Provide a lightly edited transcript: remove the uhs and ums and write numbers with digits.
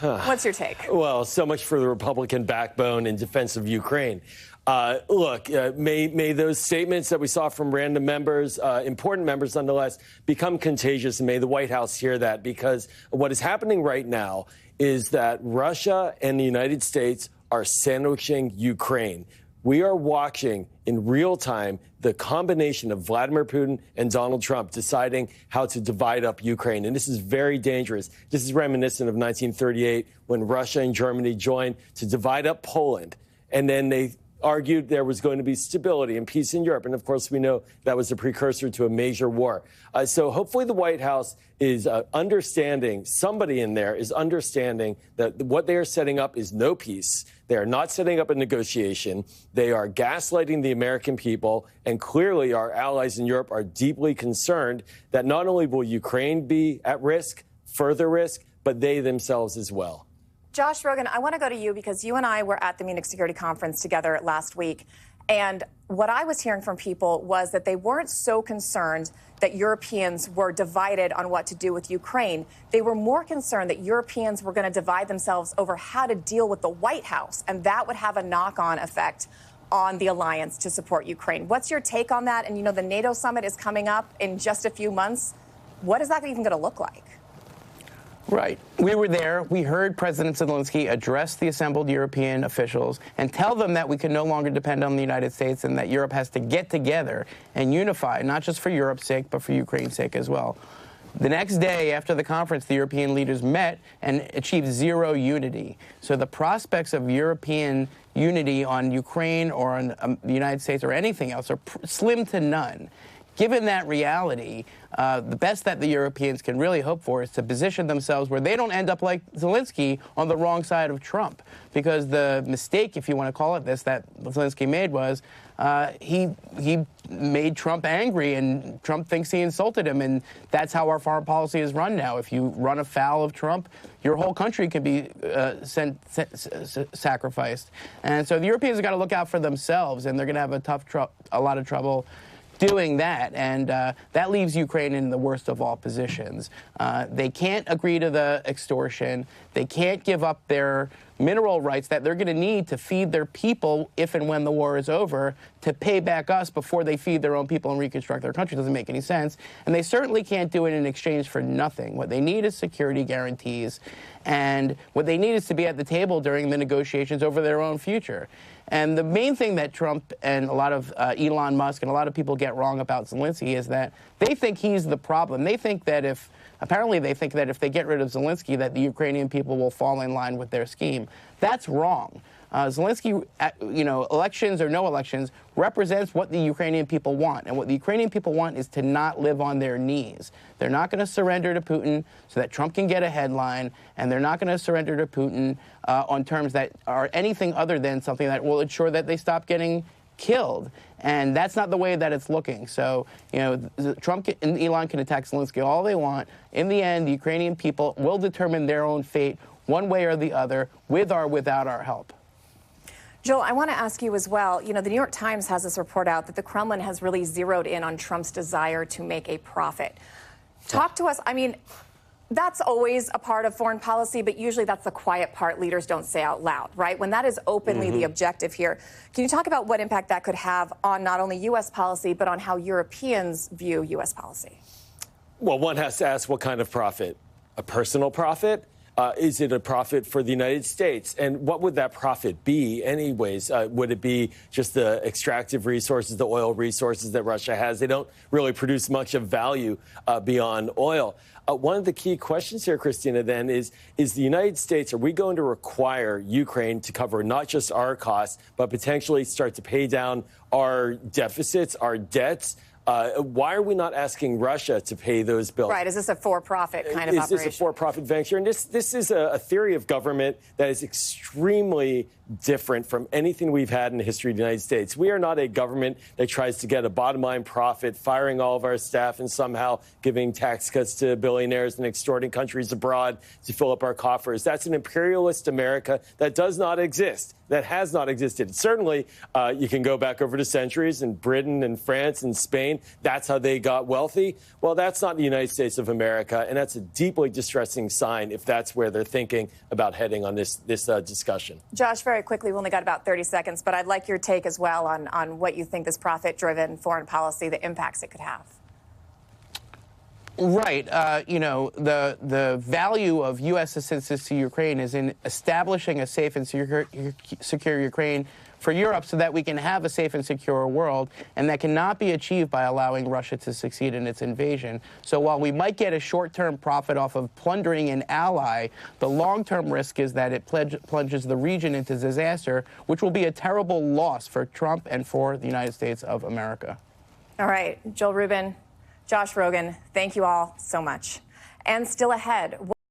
What's your take? Well, so much for the Republican backbone in defense of Ukraine. Look, may those statements that we saw from random members, important members nonetheless, become contagious, and may the White House hear that, because what is happening right now is that Russia and the United States are sandwiching Ukraine. We are watching in real time the combination of Vladimir Putin and Donald Trump deciding how to divide up Ukraine. And this is very dangerous. This is reminiscent of 1938 when Russia and Germany joined to divide up Poland. And then they argued there was going to be stability and peace in Europe. And of course, we know that was a precursor to a major war. So hopefully the White House is understanding, somebody in there is understanding that what they are setting up is no peace. They are not setting up a negotiation. They are gaslighting the American people. And clearly our allies in Europe are deeply concerned that not only will Ukraine be at risk, further risk, but they themselves as well. Josh Rogan, I want to go to you because you and I were at the Munich Security Conference together last week. And what I was hearing from people was that they weren't so concerned that Europeans were divided on what to do with Ukraine. They were more concerned that Europeans were going to divide themselves over how to deal with the White House. And that would have a knock-on effect on the alliance to support Ukraine. What's your take on that? And, you know, the NATO summit is coming up in just a few months. What is that even going to look like? Right. We were there. We heard President Zelensky address the assembled European officials and tell them that we can no longer depend on the United States and that Europe has to get together and unify, not just for Europe's sake, but for Ukraine's sake as well. The next day after the conference, the European leaders met and achieved zero unity. So the prospects of European unity on Ukraine or on the United States or anything else are slim to none. Given that reality, the best that the Europeans can really hope for is to position themselves where they don't end up like Zelensky on the wrong side of Trump. Because the mistake, if you want to call it this, that Zelensky made was he made Trump angry, and Trump thinks he insulted him. And that's how our foreign policy is run now. If you run afoul of Trump, your whole country can be sacrificed. And so the Europeans have got to look out for themselves, and they're going to have a lot of trouble doing that, and that leaves Ukraine in the worst of all positions. They can't agree to the extortion. They can't give up their mineral rights that they're going to need to feed their people if and when the war is over, to pay back us before they feed their own people and reconstruct their country. Doesn't make any sense. And they certainly can't do it in exchange for nothing. What they need is security guarantees, and what they need is to be at the table during the negotiations over their own future. And the main thing that Trump and a lot of Elon Musk and a lot of people get wrong about Zelensky is that they think he's the problem. They think that apparently they think that if they get rid of Zelensky, that the Ukrainian people will fall in line with their scheme. That's wrong. Zelensky, elections or no elections, represents what the Ukrainian people want. And what the Ukrainian people want is to not live on their knees. They're not going to surrender to Putin so that Trump can get a headline, and they're not going to surrender to Putin on terms that are anything other than something that will ensure that they stop getting killed. And that's not the way that it's looking. So, Trump and Elon can attack Zelensky all they want. In the end, the Ukrainian people will determine their own fate one way or the other, with or without our help. Joel, I want to ask you as well, the New York Times has this report out that the Kremlin has really zeroed in on Trump's desire to make a profit. Talk to us. I mean, that's always a part of foreign policy, but usually that's the quiet part leaders don't say out loud, right? When that is openly the objective here, can you talk about what impact that could have on not only U.S. policy, but on how Europeans view U.S. policy? Well, one has to ask what kind of profit? A personal profit? Is it a profit for the United States? And what would that profit be anyways? Would it be just the extractive resources, the oil resources that Russia has? They don't really produce much of value beyond oil. One of the key questions here, Christina, then is the United States, are we going to require Ukraine to cover not just our costs, but potentially start to pay down our deficits, our debts? Why are we not asking Russia to pay those bills? Right. Is this a for-profit kind of operation? Is this a for-profit venture? And this is a theory of government that is extremely different from anything we've had in the history of the United States. We are not a government that tries to get a bottom-line profit, firing all of our staff and somehow giving tax cuts to billionaires and extorting countries abroad to fill up our coffers. That's an imperialist America that does not exist. that has not existed. Certainly, you can go back over to centuries in Britain and France and Spain. That's how they got wealthy. Well, that's not the United States of America, and that's a deeply distressing sign if that's where they're thinking about heading on this discussion. Josh, very quickly, we only got about 30 seconds, but I'd like your take as well on what you think this profit-driven foreign policy, the impacts it could have. Right. The value of U.S. assistance to Ukraine is in establishing a safe and secure Ukraine for Europe so that we can have a safe and secure world, and that cannot be achieved by allowing Russia to succeed in its invasion. So while we might get a short-term profit off of plundering an ally, the long-term risk is that it plunges the region into disaster, which will be a terrible loss for Trump and for the United States of America. All right. Joel Rubin, Josh Rogin, thank you all so much. And still ahead.